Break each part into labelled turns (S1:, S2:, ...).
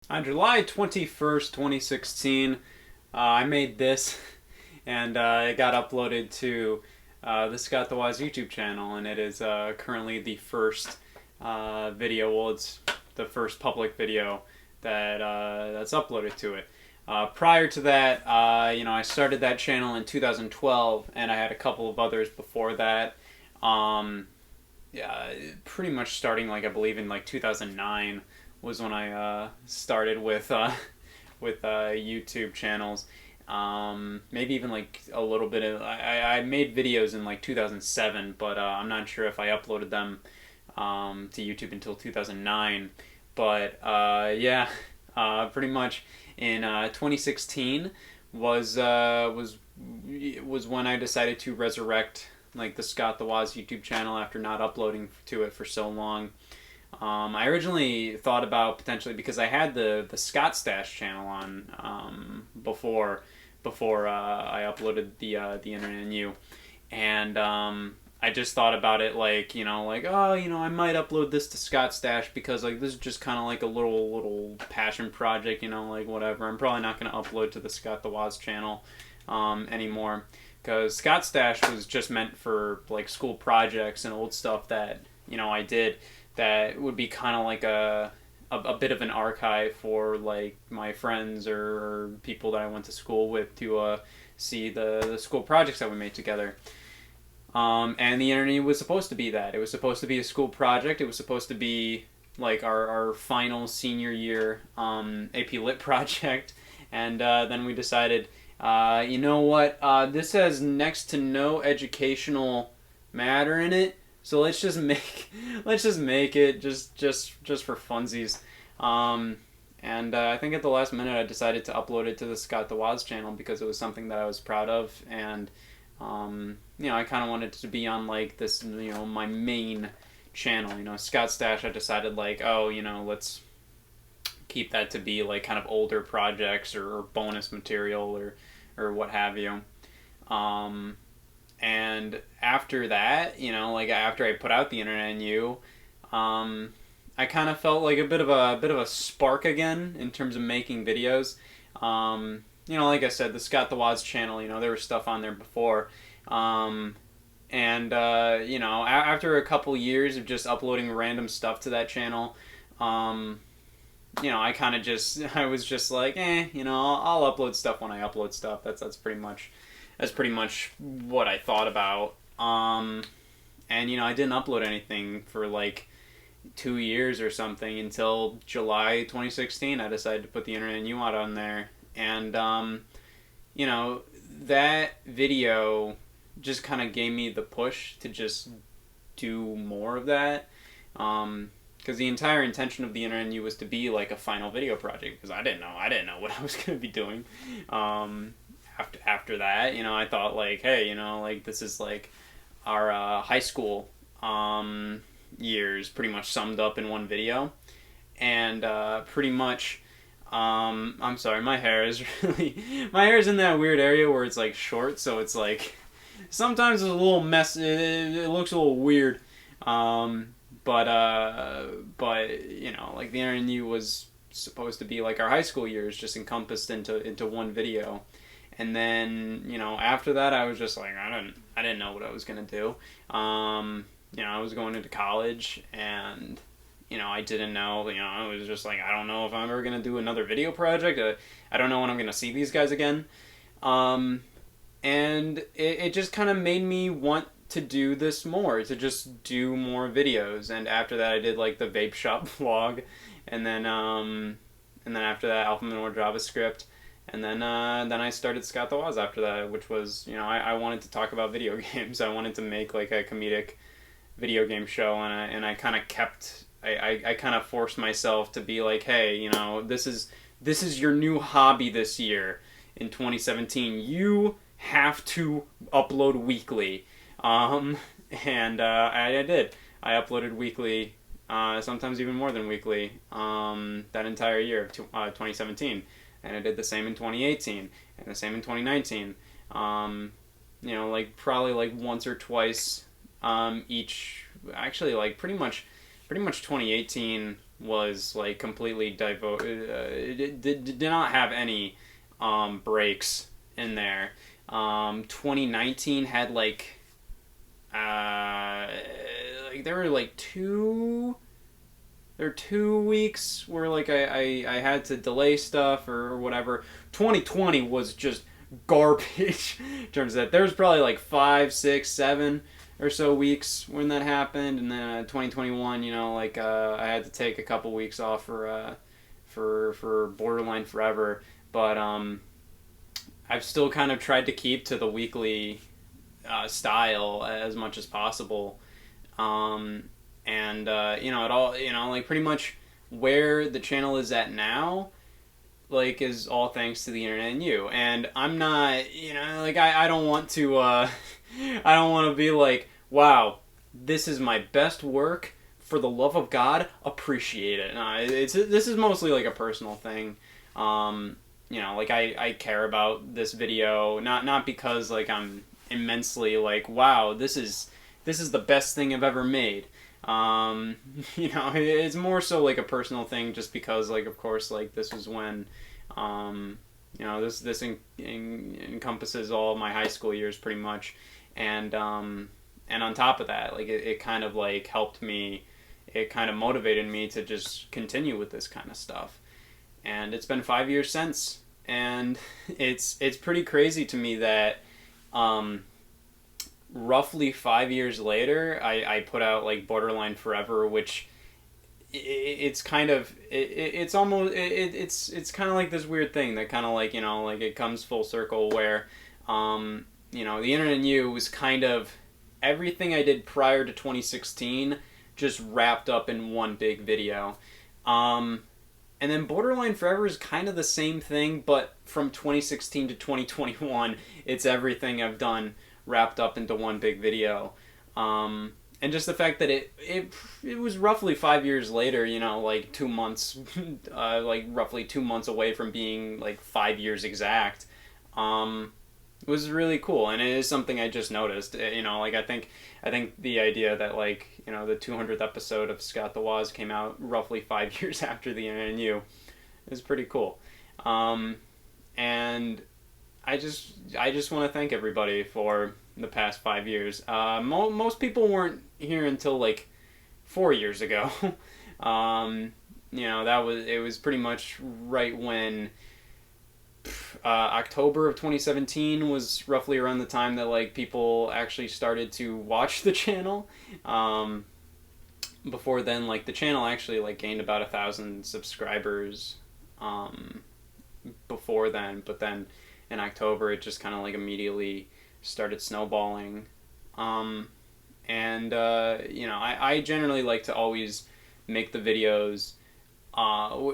S1: On July 21st, 2016, I made this and it got uploaded to the Scott the Wise YouTube channel, and it is currently the first video. Well, it's the first public video that's uploaded to it. Prior to that, I started that channel in 2012, and I had a couple of others before that. Yeah, pretty much starting like I believe in like 2009 was when I started with YouTube channels. Maybe even like a little bit of I made videos in like 2007, but I'm not sure if I uploaded them to YouTube until 2009. But yeah, pretty much in 2016 was uh, was was when I decided to resurrect like the Scott the Waz YouTube channel after not uploading to it for so long. I originally thought about potentially because I had the Scott Stash channel on before I uploaded the Internet and You, and I just thought about it like like oh I might upload this to Scott Stash because like this is just kind of like a little passion project, like whatever. I'm probably not going to upload to the Scott the Waz channel anymore because Scott Stash was just meant for like school projects and old stuff that I did that would be kind of like a bit of an archive for like my friends or people that I went to school with to see the school projects that we made together. And the Internet was supposed to be that. It was supposed to be a school project. It was supposed to be like our final senior year AP Lit project. And then we decided, you know what? This has next to no educational matter in it. So let's just make it just for funsies. Um, and I think at the last minute I decided to upload it to the Scott the Waz channel because it was something that I was proud of, and I kind of wanted to be on like this, my main channel. Scott Stash. I decided like, oh, let's keep that to be like kind of older projects or bonus material or what have you. Um, and after that, like after I put out the Internet and You, um, I kind of felt like a bit of a spark again in terms of making videos. Like I said, the Scott the Waz channel, there was stuff on there before, um, and after a couple years of just uploading random stuff to that channel, um, I kind of just I was just like, I'll upload stuff when I upload stuff. That's pretty much what I thought about. And I didn't upload anything for like 2 years or something until July 2016. I decided to put the Internet and You out on there, and you know that video just kind of gave me the push to just do more of that. Because the entire intention of the Internet and You was to be like a final video project. Because I didn't know what I was going to be doing. Um, after that, I thought like, hey, like this is like our high school years pretty much summed up in one video, and pretty much. I'm sorry, my hair is my hair is in that weird area where it's like short, so it's like sometimes it's a little mess. It looks a little weird, um, but like the Internet and You was supposed to be like our high school years, just encompassed into one video. And then after that, I was just like I didn't know what I was gonna do. I was going into college, and I didn't know. I was just like, I don't know if I'm ever gonna do another video project. I don't know when I'm gonna see these guys again. Um, and it just kind of made me want to do this more, to just do more videos. And after that, I did like the vape shop vlog, and then after that, Alpha Menor JavaScript. And then I started Scott the Waz after that, which was I wanted to talk about video games. I wanted to make like a comedic video game show, and I kind of kept I kind of forced myself to be like, hey, this is your new hobby this year in 2017. You have to upload weekly, um, and I did. I uploaded weekly, sometimes even more than weekly, that entire year of 2017, and I did the same in 2018 and the same in 2019. Like probably like once or twice each. Actually, like pretty much 2018. was like completely devoted. Did not have any breaks in there. 2019 had like there were like there were 2 weeks where like I had to delay stuff or whatever. 2020 was just garbage in terms of that. There was probably like 5, 6, 7 or so weeks when that happened, and then 2021, like I had to take a couple weeks off for Borderline Forever, but I've still kind of tried to keep to the weekly style as much as possible. And it all, like pretty much where the channel is at now, like, is all thanks to the internet and you. And I'm not, like I don't want to I don't want to be like, wow, this is my best work, for the love of God, appreciate it. No, this is mostly like a personal thing. Like I care about this video, not because like I'm immensely like, wow, this is the best thing I've ever made. It's more so like a personal thing, just because like, of course, like this was when this encompasses all my high school years pretty much, and on top of that, like it kind of like helped me, it kind of motivated me to just continue with this kind of stuff. And it's been 5 years since, and it's pretty crazy to me that roughly 5 years later, I put out like Borderline Forever, which it's kind of it's almost it's kind of like this weird thing that kind of like like it comes full circle where the internet and you was kind of everything I did prior to 2016 just wrapped up in one big video. And then Borderline Forever is kind of the same thing, but from 2016 to 2021, it's everything I've done wrapped up into one big video. And just the fact that it was roughly 5 years later, like 2 months, like roughly 2 months away from being like 5 years exact, was really cool. And it is something I just noticed. Like I think the idea that like the 200th episode of Scott the Woz came out roughly 5 years after the internet and you is pretty cool. And I just want to thank everybody for the past 5 years. Most people weren't here until like 4 years ago. It was pretty much right when October of 2017 was roughly around the time that like people actually started to watch the channel. Before then, like the channel actually like gained about 1,000 subscribers before then, but then in October it just kind of like immediately started snowballing. I generally like to always make the videos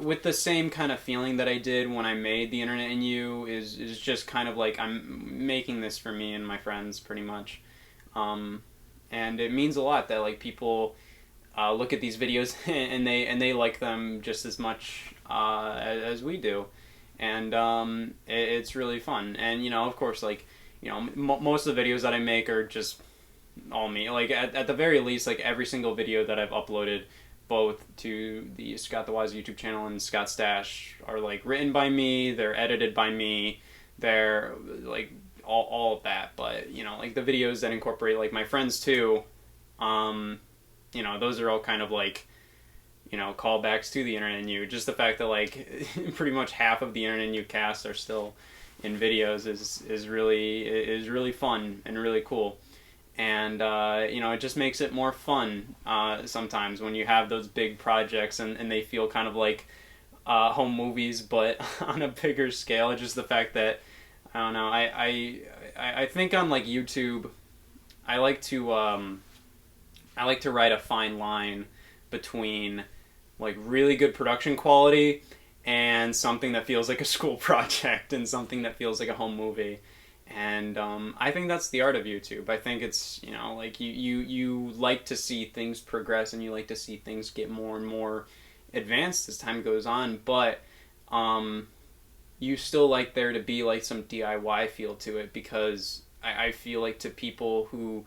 S1: with the same kind of feeling that I did when I made the internet and you, is just kind of like I'm making this for me and my friends pretty much. And it means a lot that like people look at these videos and they like them just as much as we do. And it's really fun. And of course, like most of the videos that I make are just all me. Like at the very least, like every single video that I've uploaded both to the Scott the Woz YouTube channel and Scott Stash are like written by me, they're edited by me, they're like all of that. But like the videos that incorporate like my friends too, those are all kind of like callbacks to the internet and you. Just the fact that like pretty much half of the internet and you cast are still in videos is really fun and really cool. And it just makes it more fun sometimes when you have those big projects and they feel kind of like home movies, but on a bigger scale. Just the fact that I don't know, I think on like YouTube, I like to write a fine line between like really good production quality and something that feels like a school project and something that feels like a home movie. And I think that's the art of YouTube. I think it's like you like to see things progress and you like to see things get more and more advanced as time goes on, but you still like there to be like some DIY feel to it, because I feel like to people who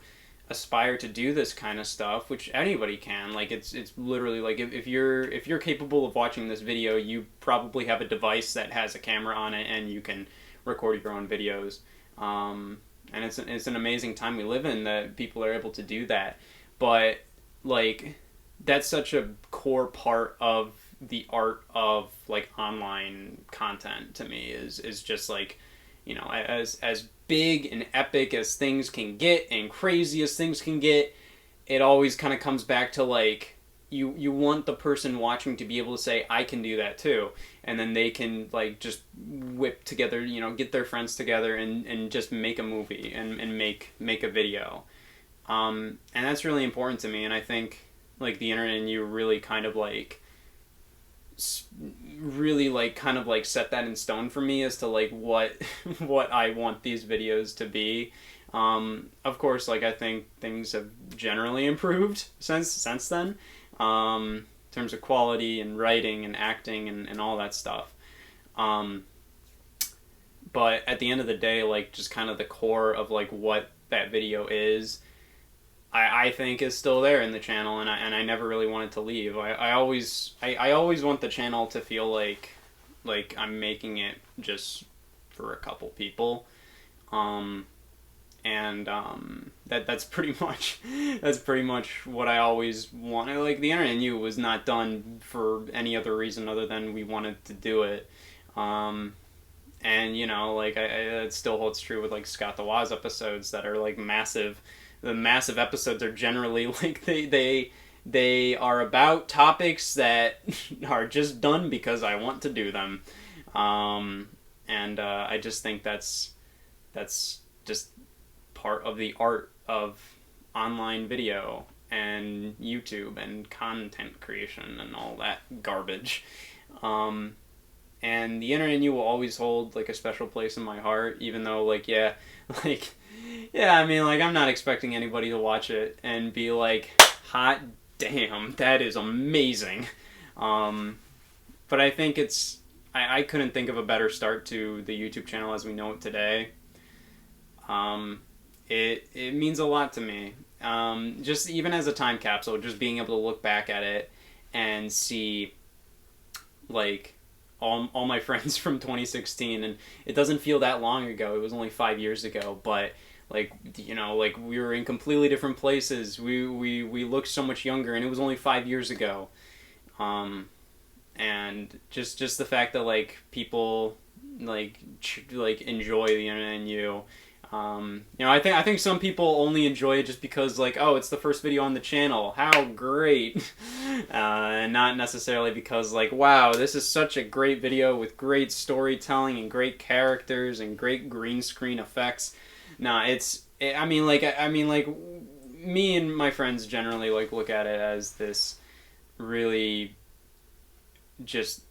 S1: aspire to do this kind of stuff, which anybody can, like it's literally like if you're capable of watching this video, you probably have a device that has a camera on it and you can record your own videos. And it's an amazing time we live in that people are able to do that. But like that's such a core part of the art of like online content to me is just like, you know, as big and epic as things can get and crazy as things can get, it always kind of comes back to like you want the person watching to be able to say, I can do that too, and then they can like just whip together, you know, get their friends together and just make a movie and make a video. And that's really important to me, and I think like the internet and you really kind of like really like kind of like set that in stone for me as to like what what I want these videos to be. Of course, like I think things have generally improved since then, in terms of quality and writing and acting and all that stuff. But at the end of the day, like just kind of the core of like what that video is, I think is still there in the channel, and I never really wanted to leave. I always want the channel to feel like I'm making it just for a couple people, that's pretty much what I always wanted. Like the internet and you was not done for any other reason other than we wanted to do it. And you know, like it still holds true with like Scott the Woz episodes that are like massive. The massive episodes are generally like they are about topics that are just done because I want to do them, I just think that's just part of the art of online video and YouTube and content creation and all that garbage. And the internet and you will always hold like a special place in my heart, even though like like yeah, I mean, like, I'm not expecting anybody to watch it and be like, hot damn, that is amazing. But I think I couldn't think of a better start to the YouTube channel as we know it today. It means a lot to me. Just even as a time capsule, just being able to look back at it and see, like, all my friends from 2016, and it doesn't feel that long ago. It was only 5 years ago, but like, you know, like we were in completely different places. We looked so much younger, and it was only 5 years ago. And just the fact that like people like enjoy the internet and you. You know, I think some people only enjoy it just because like, oh, it's the first video on the channel. How great. And not necessarily because like, wow, this is such a great video with great storytelling and great characters and great green screen effects. Nah, I mean like me and my friends generally like look at it as this really just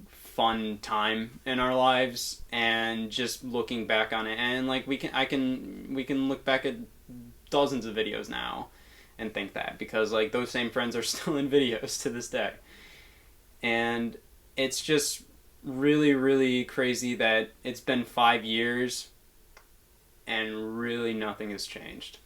S1: fun time in our lives, and just looking back on it, and like we can look back at dozens of videos now and think that, because like those same friends are still in videos to this day. And it's just really, really crazy that it's been 5 years and really nothing has changed.